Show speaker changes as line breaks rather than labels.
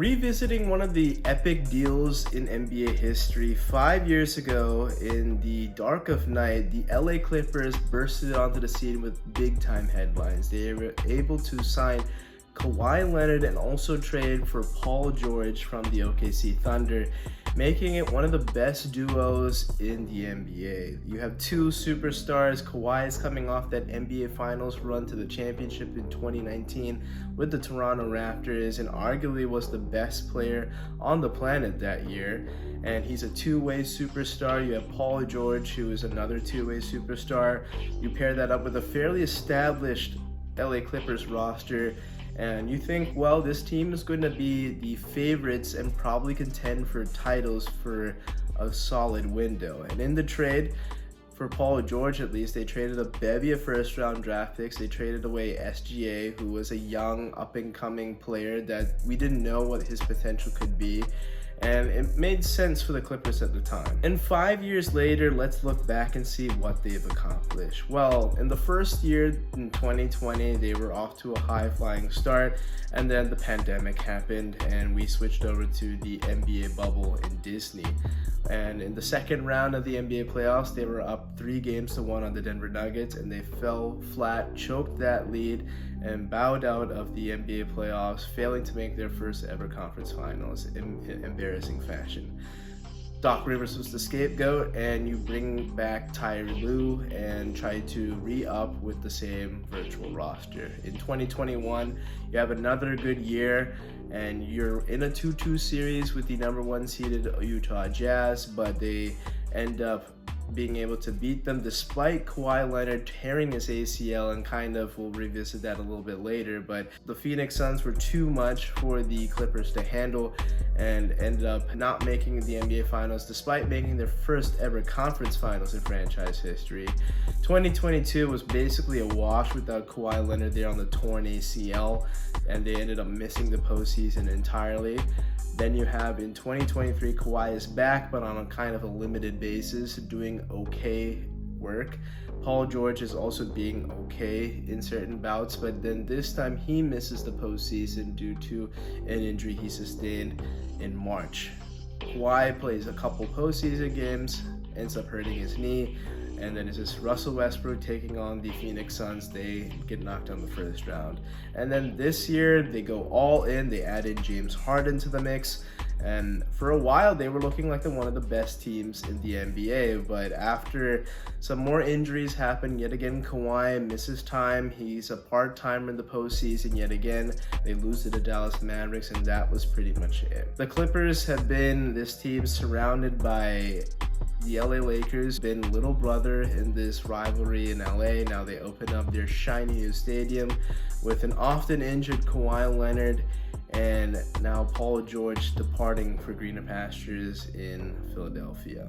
Revisiting one of the epic deals in NBA history, 5 years ago in the dark of night, the LA Clippers bursted onto the scene with big time headlines. They were able to sign Kawhi Leonard and also trade for Paul George from the OKC Thunder, making it one of the best duos in the NBA. You have two superstars. Kawhi is coming off that NBA Finals run to the championship in 2019 with the Toronto Raptors and arguably was the best player on the planet that year. And he's a two-way superstar. You have Paul George, who is another two-way superstar. You pair that up with a fairly established LA Clippers roster, and you think, well, this team is going to be the favorites and probably contend for titles for a solid window. And in the trade, for Paul George at least, they traded a bevy of first-round draft picks. They traded away SGA, who was a young, up-and-coming player that we didn't know what his potential could be. And it made sense for the Clippers at the time. And 5 years later, let's look back and see what they've accomplished. Well, in the first year, in 2020, they were off to a high-flying start, and then the pandemic happened, and we switched over to the NBA bubble in Disney. And in the second round of the NBA playoffs, they were up 3-1 on the Denver Nuggets, and they fell flat, choked that lead, and bowed out of the NBA playoffs, failing to make their first ever conference finals in embarrassing fashion. Doc Rivers was the scapegoat, and you bring back Tyronn Lue and try to re-up with the same virtual roster. In 2021, you have another good year, and you're in a 2-2 series with the number 1 seeded Utah Jazz, but they end up being able to beat them despite Kawhi Leonard tearing his ACL, and we'll revisit that a little bit later. But the Phoenix Suns were too much for the Clippers to handle and ended up not making the NBA Finals despite making their first ever conference finals in franchise history. 2022 was basically a wash without Kawhi Leonard there on the torn ACL, and they ended up missing the postseason entirely. Then you have in 2023, Kawhi is back, but on a kind of a limited basis, doing okay work. Paul George is also being okay in certain bouts, but then this time he misses the postseason due to an injury he sustained in March. Kawhi plays a couple postseason games, ends up hurting his knee, and then it's just Russell Westbrook taking on the Phoenix Suns. They get knocked out in the first round. And then this year, they go all in. They add in James Harden to the mix. And for a while, they were looking like one of the best teams in the NBA. But after some more injuries happen, yet again, Kawhi misses time. He's a part-timer in the postseason yet again. They lose to the Dallas Mavericks, and that was pretty much it. The Clippers have been this team surrounded by the LA Lakers, been little brother in this rivalry in LA. Now they open up their shiny new stadium with an often injured Kawhi Leonard, and now Paul George departing for greener pastures in Philadelphia.